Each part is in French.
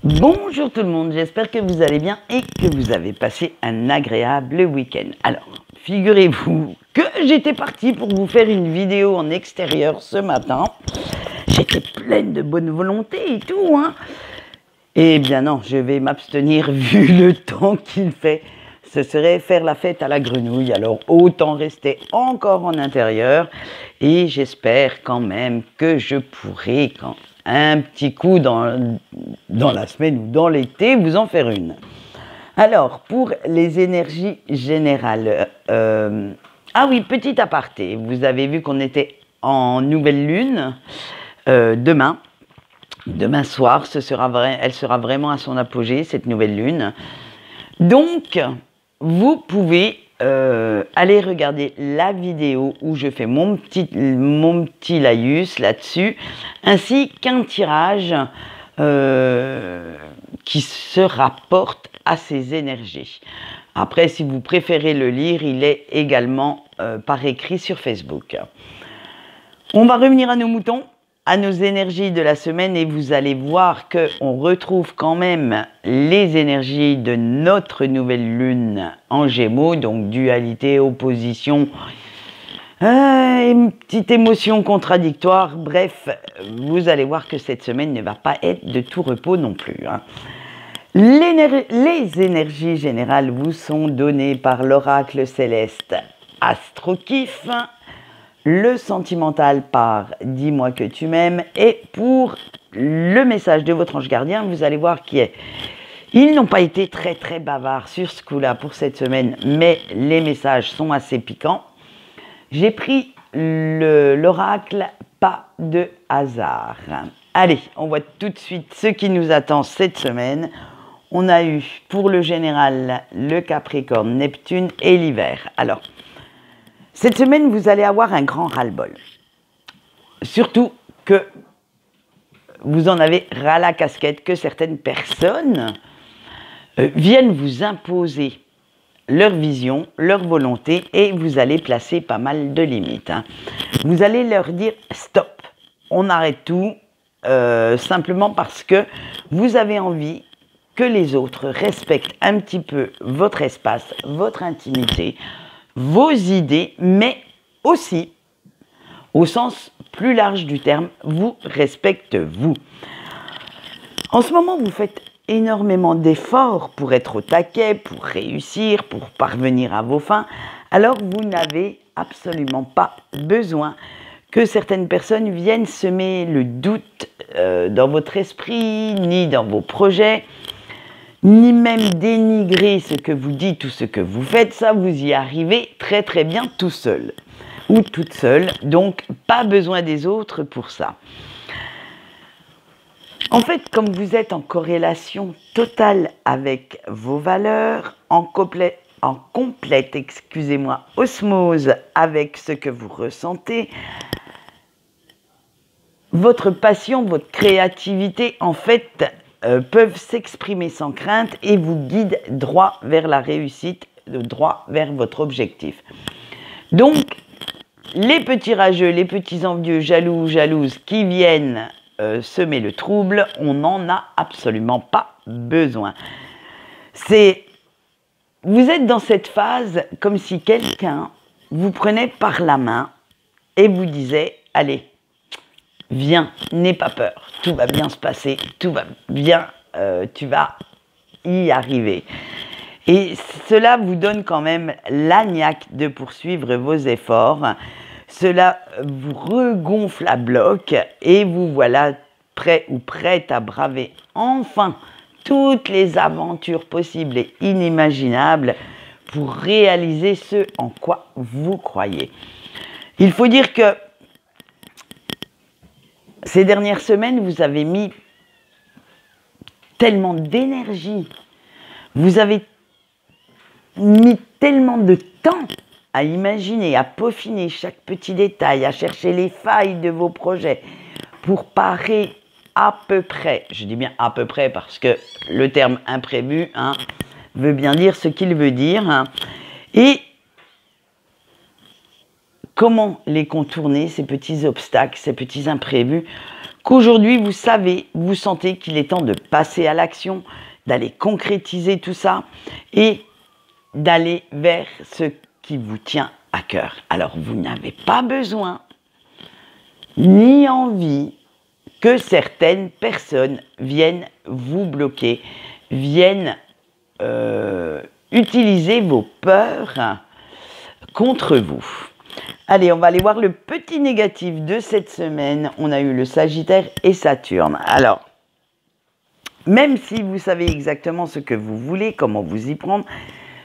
Bonjour tout le monde, j'espère que vous allez bien et que vous avez passé un agréable week-end. Alors, figurez-vous que j'étais partie pour vous faire une vidéo en extérieur ce matin. J'étais pleine de bonne volonté et tout, hein. Eh bien non, je vais m'abstenir vu le temps qu'il fait. Ce serait faire la fête à la grenouille, alors autant rester encore en intérieur. Et j'espère quand même que je pourrai, quand un petit coup dans la semaine ou dans l'été, vous en faire une. Alors, pour les énergies générales, ah oui, petit aparté, vous avez vu qu'on était en nouvelle lune demain. Demain soir, elle sera vraiment à son apogée, cette nouvelle lune. Donc, vous pouvez aller regarder la vidéo où je fais mon petit laïus là-dessus, ainsi qu'un tirage qui se rapporte à ces énergies. Après, si vous préférez le lire, il est également par écrit sur Facebook. On va revenir à nos moutons, à nos énergies de la semaine, et vous allez voir qu'on retrouve quand même les énergies de notre nouvelle lune en Gémeaux, donc dualité, opposition, une petite émotion contradictoire. Bref, vous allez voir que cette semaine ne va pas être de tout repos non plus, hein. Les énergies générales vous sont données par l'oracle céleste Astrokif, le sentimental par Dis-moi que tu m'aimes, et pour le message de votre ange gardien, vous allez voir ils n'ont pas été très bavards sur ce coup-là pour cette semaine, mais les messages sont assez piquants. J'ai pris l'oracle Pas de hasard. Allez, on voit tout de suite ce qui nous attend cette semaine. On a eu pour le général le Capricorne, Neptune et l'hiver. Alors, cette semaine, vous allez avoir un grand ras-le-bol. Surtout que vous en avez ras la casquette que certaines personnes viennent vous imposer leur vision, leur volonté, et vous allez placer pas mal de limites, hein. Vous allez leur dire stop, on arrête tout, simplement parce que vous avez envie que les autres respectent un petit peu votre espace, votre intimité, vos idées, mais aussi, au sens plus large du terme, vous respectez vous. En ce moment, vous faites énormément d'efforts pour être au taquet, pour réussir, pour parvenir à vos fins, alors vous n'avez absolument pas besoin que certaines personnes viennent semer le doute dans votre esprit, ni dans vos projets, ni même dénigrer ce que vous dites ou ce que vous faites. Ça, vous y arrivez très bien tout seul ou toute seule, donc pas besoin des autres pour ça. En fait, comme vous êtes en corrélation totale avec vos valeurs, en complète, osmose avec ce que vous ressentez, votre passion, votre créativité, en fait, peuvent s'exprimer sans crainte et vous guident droit vers la réussite, droit vers votre objectif. Donc, les petits rageux, les petits envieux, jaloux, jalouses qui viennent semer le trouble, on n'en a absolument pas besoin. Vous êtes dans cette phase comme si quelqu'un vous prenait par la main et vous disait « Allez, viens, n'aie pas peur, tout va bien se passer, tout va bien, tu vas y arriver. » Et cela vous donne quand même la niaque de poursuivre vos efforts. Cela vous regonfle à bloc et vous voilà prêt ou prête à braver enfin toutes les aventures possibles et inimaginables pour réaliser ce en quoi vous croyez. Il faut dire que ces dernières semaines, vous avez mis tellement d'énergie, vous avez mis tellement de temps à imaginer, à peaufiner chaque petit détail, à chercher les failles de vos projets pour parer à peu près, je dis bien à peu près parce que le terme imprévu, hein, veut bien dire ce qu'il veut dire, hein. Et comment les contourner, ces petits obstacles, ces petits imprévus, qu'aujourd'hui vous savez, vous sentez qu'il est temps de passer à l'action, d'aller concrétiser tout ça et d'aller vers ce qui vous tient à cœur. Alors vous n'avez pas besoin ni envie que certaines personnes viennent vous bloquer, viennent utiliser vos peurs contre vous. Allez, on va aller voir le petit négatif de cette semaine. On a eu le Sagittaire et Saturne. Alors, même si vous savez exactement ce que vous voulez, comment vous y prendre,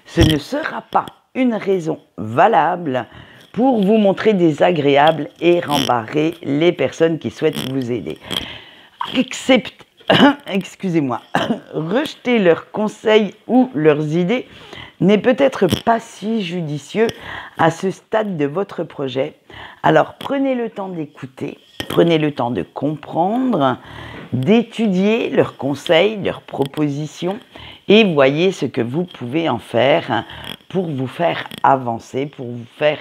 ce ne sera pas une raison valable pour vous montrer désagréable et rembarrer les personnes qui souhaitent vous aider. Excusez-moi, rejeter leurs conseils ou leurs idées n'est peut-être pas si judicieux à ce stade de votre projet. Alors prenez le temps d'écouter, prenez le temps de comprendre, d'étudier leurs conseils, leurs propositions et voyez ce que vous pouvez en faire pour vous faire avancer, pour vous faire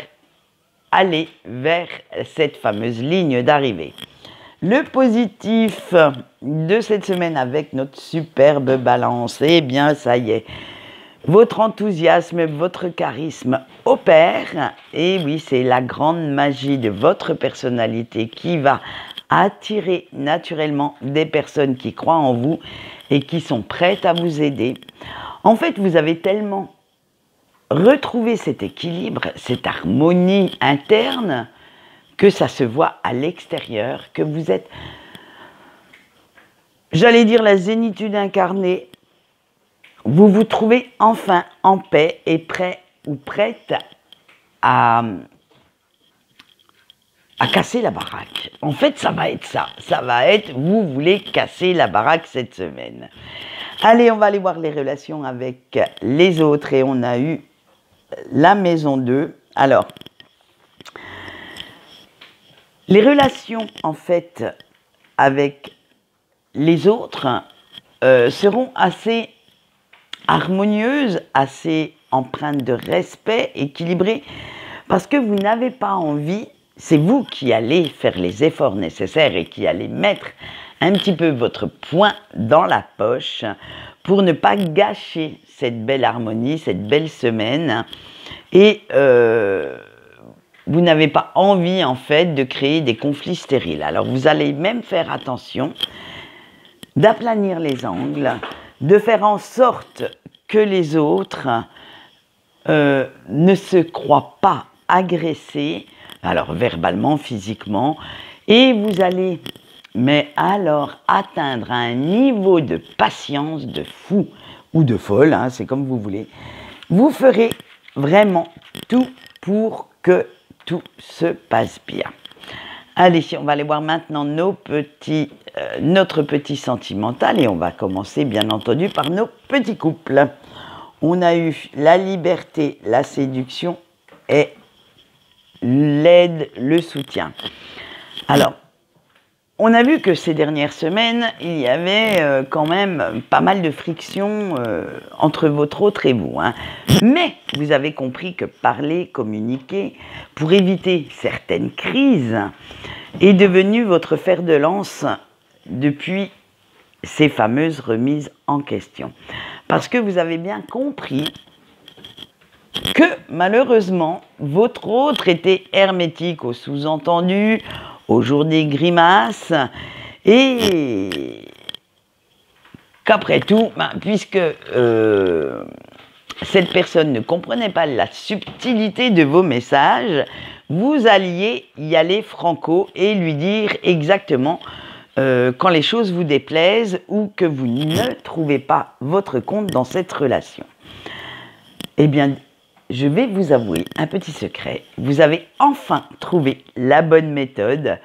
aller vers cette fameuse ligne d'arrivée. Le positif de cette semaine avec notre superbe balance, eh bien ça y est, votre enthousiasme, votre charisme opère. Et oui, c'est la grande magie de votre personnalité qui va attirer naturellement des personnes qui croient en vous et qui sont prêtes à vous aider. En fait, vous avez tellement retrouvé cet équilibre, cette harmonie interne, que ça se voit à l'extérieur, que vous êtes, j'allais dire, la zénitude incarnée. Vous vous trouvez enfin en paix et prêt ou prête à casser la baraque. En fait, ça va être ça. Ça va être, vous voulez casser la baraque cette semaine. Allez, on va aller voir les relations avec les autres. Et on a eu la maison 2. Alors, les relations, en fait, avec les autres seront assez harmonieuses, assez empreintes de respect, équilibrées, parce que vous n'avez pas envie, c'est vous qui allez faire les efforts nécessaires et qui allez mettre un petit peu votre poing dans la poche pour ne pas gâcher cette belle harmonie, cette belle semaine. Et vous n'avez pas envie, en fait, de créer des conflits stériles. Alors, vous allez même faire attention d'aplanir les angles, de faire en sorte que les autres ne se croient pas agressés, alors verbalement, physiquement, et vous allez, mais alors, atteindre un niveau de patience de fou ou de folle, hein, c'est comme vous voulez. Vous ferez vraiment tout pour que tout se passe bien. Allez, on va aller voir maintenant notre petit sentimental et on va commencer bien entendu par nos petits couples. On a eu la liberté, la séduction et l'aide, le soutien. Alors, on a vu que ces dernières semaines, il y avait quand même pas mal de frictions entre votre autre et vous. Hein. Mais vous avez compris que parler, communiquer, pour éviter certaines crises, est devenu votre fer de lance depuis ces fameuses remises en question. Parce que vous avez bien compris que malheureusement, votre autre était hermétique au sous-entendu, au jour des grimaces, et qu'après tout, puisque cette personne ne comprenait pas la subtilité de vos messages, vous alliez y aller franco et lui dire exactement quand les choses vous déplaisent ou que vous ne trouvez pas votre compte dans cette relation. Eh bien, je vais vous avouer un petit secret. Vous avez enfin trouvé la bonne méthode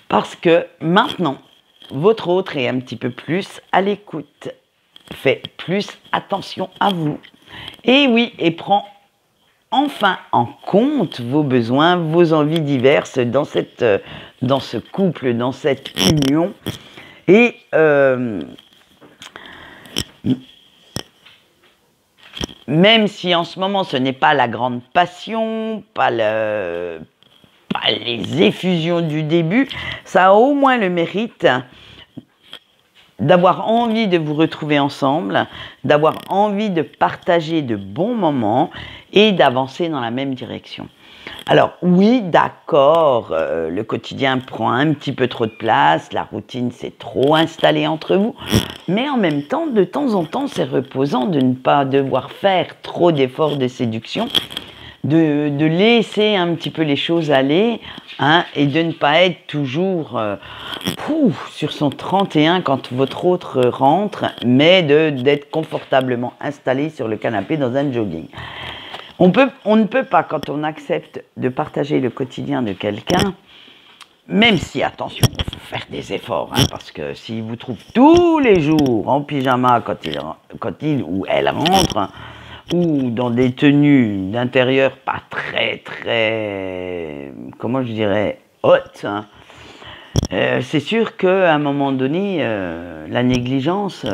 parce que maintenant, votre autre est un petit peu plus à l'écoute, fait plus attention à vous. Et oui, et prend enfin en compte vos besoins, vos envies diverses dans ce couple, dans cette union. Et même si en ce moment ce n'est pas la grande passion, pas pas les effusions du début, ça a au moins le mérite d'avoir envie de vous retrouver ensemble, d'avoir envie de partager de bons moments et d'avancer dans la même direction. Alors oui, d'accord, le quotidien prend un petit peu trop de place, la routine s'est trop installée entre vous, mais en même temps, de temps en temps, c'est reposant de ne pas devoir faire trop d'efforts de séduction, de laisser un petit peu les choses aller, hein, et de ne pas être toujours sur son 31 quand votre autre rentre, mais d'être confortablement installé sur le canapé dans un jogging. On ne peut pas, quand on accepte de partager le quotidien de quelqu'un, même si, attention, il faut faire des efforts, hein, parce que s'il vous trouve tous les jours en pyjama quand il ou elle rentre, ou dans des tenues d'intérieur pas très, comment je dirais, hautes, hein, c'est sûr qu'à un moment donné, la négligence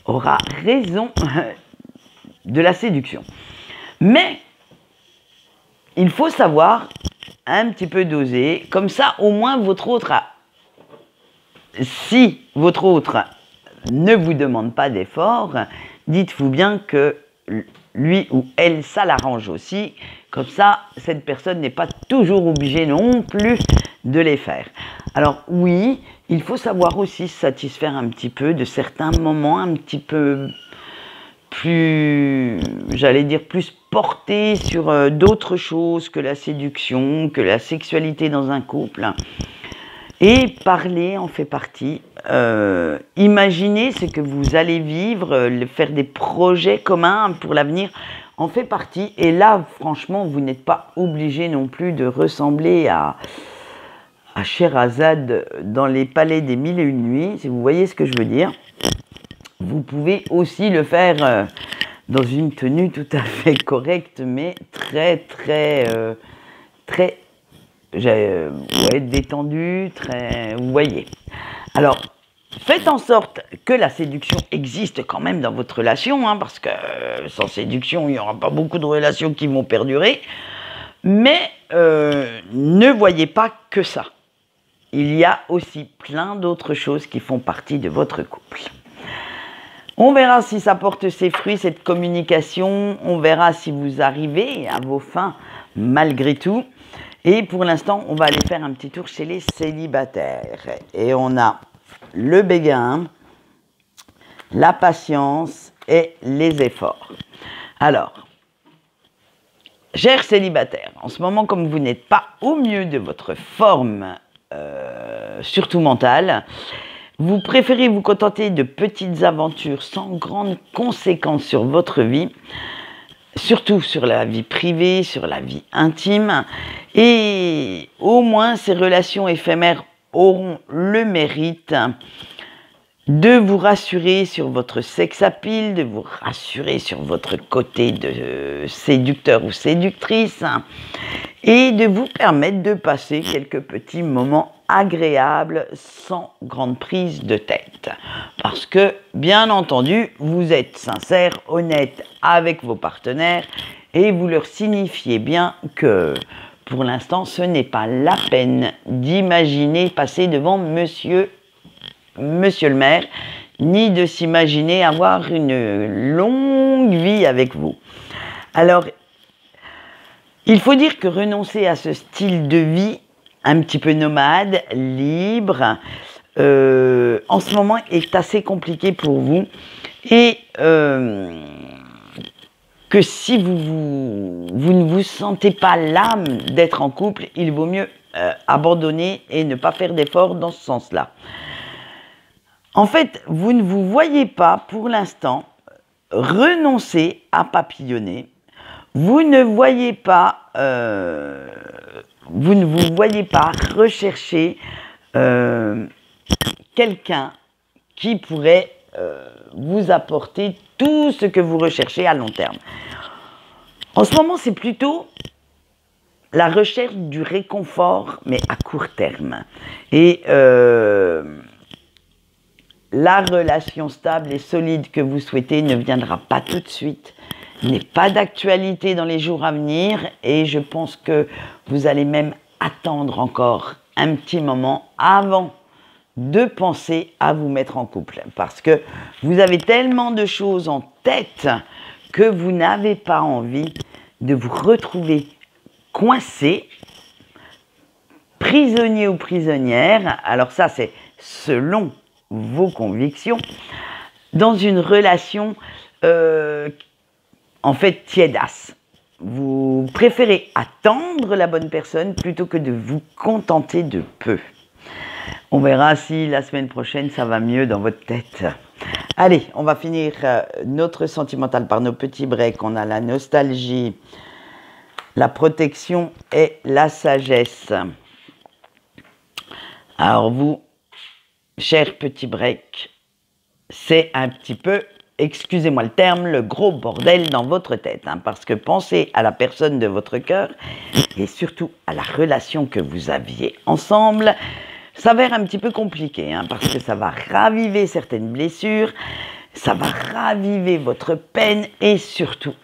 aura raison de la séduction. Mais il faut savoir un petit peu doser, comme ça au moins votre autre si votre autre ne vous demande pas d'effort, dites-vous bien que lui ou elle, ça l'arrange aussi, comme ça cette personne n'est pas toujours obligée non plus de les faire. Alors oui, il faut savoir aussi se satisfaire un petit peu de certains moments un petit peu plus, j'allais dire, plus porté sur d'autres choses que la séduction, que la sexualité dans un couple. Et parler en fait partie. Imaginez ce que vous allez vivre, faire des projets communs pour l'avenir en fait partie. Et là, franchement, vous n'êtes pas obligé non plus de ressembler à Scheherazade dans les palais des mille et une nuits, si vous voyez ce que je veux dire. Vous pouvez aussi le faire dans une tenue tout à fait correcte, mais très détendue, vous voyez. Alors, faites en sorte que la séduction existe quand même dans votre relation, hein, parce que sans séduction, il n'y aura pas beaucoup de relations qui vont perdurer. Mais ne voyez pas que ça. Il y a aussi plein d'autres choses qui font partie de votre couple. On verra si ça porte ses fruits, cette communication. On verra si vous arrivez à vos fins malgré tout. Et pour l'instant, on va aller faire un petit tour chez les célibataires. Et on a le béguin, la patience et les efforts. Alors, chers célibataires, en ce moment, comme vous n'êtes pas au mieux de votre forme, surtout mentale, vous préférez vous contenter de petites aventures sans grandes conséquences sur votre vie, surtout sur la vie privée, sur la vie intime, et au moins ces relations éphémères auront le mérite de vous rassurer sur votre sex appeal, de vous rassurer sur votre côté de séducteur ou séductrice, et de vous permettre de passer quelques petits moments agréables sans grande prise de tête. Parce que, bien entendu, vous êtes sincère, honnête avec vos partenaires et vous leur signifiez bien que, pour l'instant, ce n'est pas la peine d'imaginer passer devant monsieur le maire, ni de s'imaginer avoir une longue vie avec vous. Alors, il faut dire que renoncer à ce style de vie un petit peu nomade, libre, en ce moment est assez compliqué pour vous et que si vous ne vous sentez pas l'âme d'être en couple, il vaut mieux abandonner et ne pas faire d'efforts dans ce sens-là. En fait, vous ne vous voyez pas pour l'instant renoncer à papillonner. Vous ne vous voyez pas rechercher quelqu'un qui pourrait vous apporter tout ce que vous recherchez à long terme. En ce moment, c'est plutôt la recherche du réconfort, mais à court terme. Et la relation stable et solide que vous souhaitez ne viendra pas tout de suite. n'est pas d'actualité dans les jours à venir et je pense que vous allez même attendre encore un petit moment avant de penser à vous mettre en couple parce que vous avez tellement de choses en tête que vous n'avez pas envie de vous retrouver coincé, prisonnier ou prisonnière, alors ça c'est selon vos convictions, dans une relation en fait tiédasse. Vous préférez attendre la bonne personne plutôt que de vous contenter de peu. On verra si la semaine prochaine ça va mieux dans votre tête. Allez, on va finir notre sentimental par nos petits breaks. On a la nostalgie, la protection et la sagesse. Alors vous, chers petits breaks, c'est un petit peu, excusez-moi le terme, le gros bordel dans votre tête. Parce que pensez à la personne de votre cœur et surtout à la relation que vous aviez ensemble. Ça va être un petit peu compliqué parce que ça va raviver certaines blessures, ça va raviver votre peine et surtout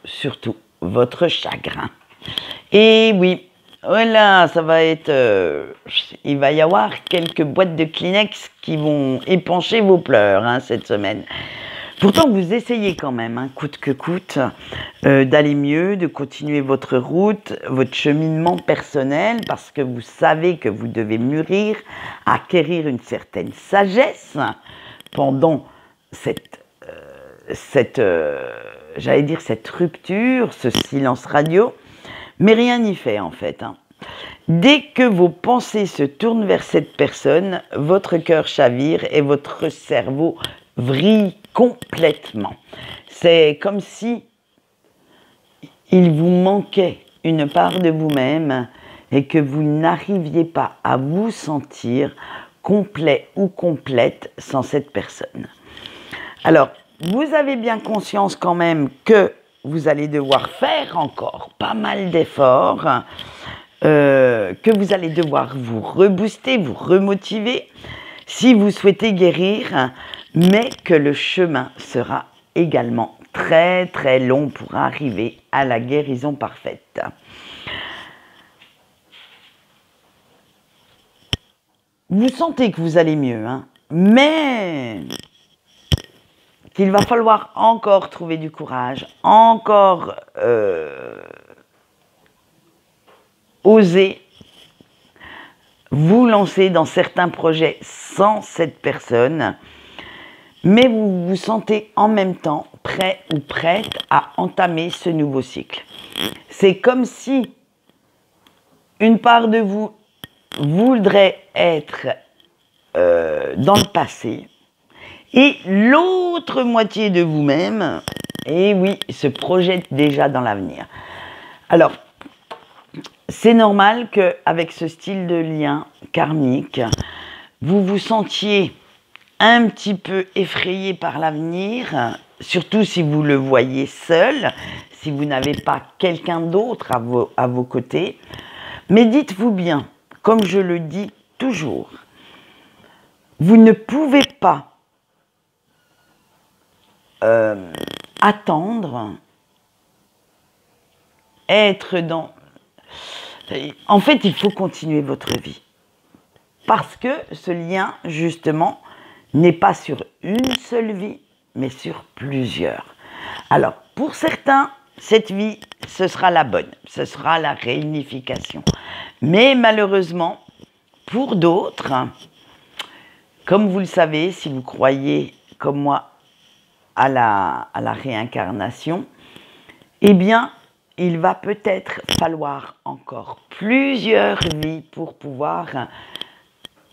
votre chagrin. Et oui, voilà, ça va être... il va y avoir quelques boîtes de Kleenex qui vont épancher vos pleurs cette semaine. Pourtant, vous essayez quand même, coûte que coûte, d'aller mieux, de continuer votre route, votre cheminement personnel, parce que vous savez que vous devez mûrir, acquérir une certaine sagesse pendant cette rupture, ce silence radio. Mais rien n'y fait en fait. Dès que vos pensées se tournent vers cette personne, votre cœur chavire et votre cerveau vrille complètement. C'est comme si il vous manquait une part de vous-même et que vous n'arriviez pas à vous sentir complet ou complète sans cette personne. Alors, vous avez bien conscience quand même que vous allez devoir faire encore pas mal d'efforts, que vous allez devoir vous rebooster, vous remotiver si vous souhaitez guérir, mais que le chemin sera également très très long pour arriver à la guérison parfaite. Vous sentez que vous allez mieux, mais qu'il va falloir encore trouver du courage, encore oser vous lancer dans certains projets sans cette personne, mais vous vous sentez en même temps prêt ou prête à entamer ce nouveau cycle. C'est comme si une part de vous voudrait être dans le passé et l'autre moitié de vous-même, et oui, se projette déjà dans l'avenir. Alors, c'est normal qu'avec ce style de lien karmique, vous vous sentiez un petit peu effrayé par l'avenir, surtout si vous le voyez seul, si vous n'avez pas quelqu'un d'autre à vos côtés. Mais dites-vous bien, comme je le dis toujours, vous ne pouvez pas attendre, être dans... En fait, il faut continuer votre vie. Parce que ce lien, justement, n'est pas sur une seule vie, mais sur plusieurs. Alors, pour certains, cette vie, ce sera la bonne, ce sera la réunification. Mais malheureusement, pour d'autres, comme vous le savez, si vous croyez, comme moi, à la réincarnation, eh bien, il va peut-être falloir encore plusieurs vies pour pouvoir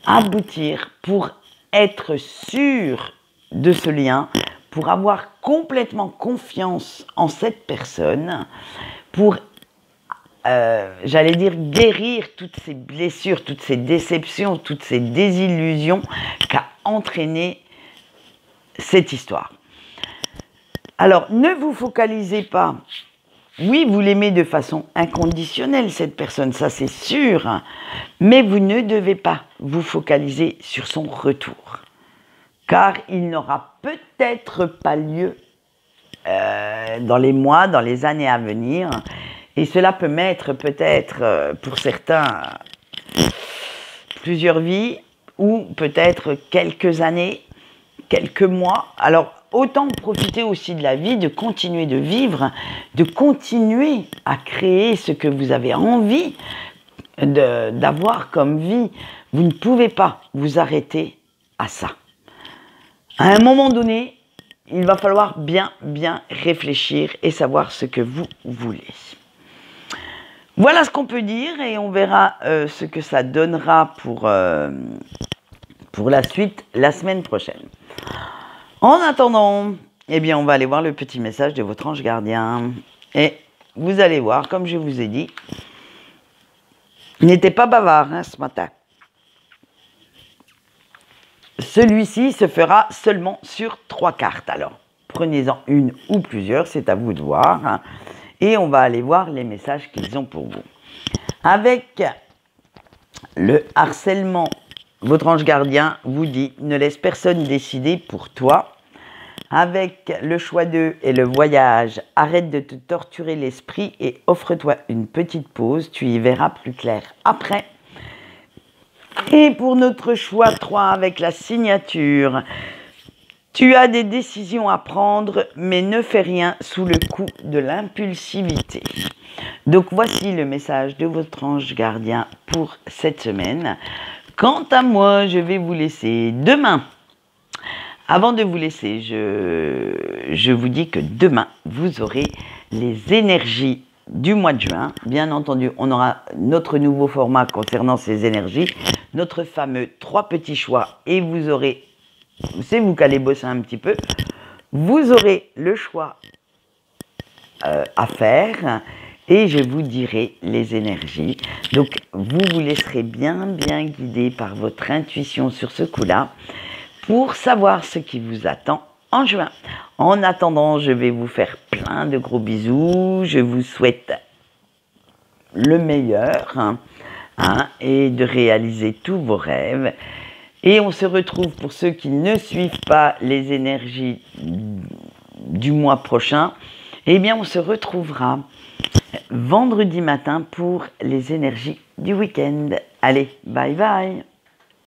aboutir, pour être sûr de ce lien, pour avoir complètement confiance en cette personne, pour, j'allais dire, guérir toutes ces blessures, toutes ces déceptions, toutes ces désillusions qu'a entraîné cette histoire. Alors, ne vous focalisez pas. Oui, vous l'aimez de façon inconditionnelle, cette personne, ça c'est sûr, mais vous ne devez pas vous focaliser sur son retour, car il n'aura peut-être pas lieu dans les mois, dans les années à venir. Et cela peut mettre peut-être, pour certains, plusieurs vies ou peut-être quelques années, quelques mois. Alors, autant profiter aussi de la vie, de continuer de vivre, de continuer à créer ce que vous avez envie d'avoir comme vie. Vous ne pouvez pas vous arrêter à ça. À un moment donné, il va falloir bien réfléchir et savoir ce que vous voulez. Voilà ce qu'on peut dire et on verra ce que ça donnera pour la suite la semaine prochaine. En attendant, eh bien, on va aller voir le petit message de votre ange gardien. Et vous allez voir, comme je vous ai dit, il n'était pas bavard ce matin. Celui-ci se fera seulement sur 3 cartes. Alors, prenez-en une ou plusieurs, c'est à vous de voir. Et on va aller voir les messages qu'ils ont pour vous. Avec le harcèlement, votre ange gardien vous dit « Ne laisse personne décider pour toi ». Avec le choix 2 et le voyage, arrête de te torturer l'esprit et offre-toi une petite pause, tu y verras plus clair après. Et pour notre choix 3 avec la signature, tu as des décisions à prendre, mais ne fais rien sous le coup de l'impulsivité. Donc voici le message de votre ange gardien pour cette semaine. Quant à moi, je vais vous laisser demain. Avant de vous laisser, je vous dis que demain, vous aurez les énergies du mois de juin. Bien entendu, on aura notre nouveau format concernant ces énergies, notre fameux 3 petits choix, et vous aurez, c'est vous qui allez bosser un petit peu, vous aurez le choix à faire, et je vous dirai les énergies. Donc, vous vous laisserez bien guider par votre intuition sur ce coup-là, pour savoir ce qui vous attend en juin. En attendant, je vais vous faire plein de gros bisous. Je vous souhaite le meilleur et de réaliser tous vos rêves. Et on se retrouve pour ceux qui ne suivent pas les énergies du mois prochain. Eh bien, on se retrouvera vendredi matin pour les énergies du week-end. Allez, bye bye!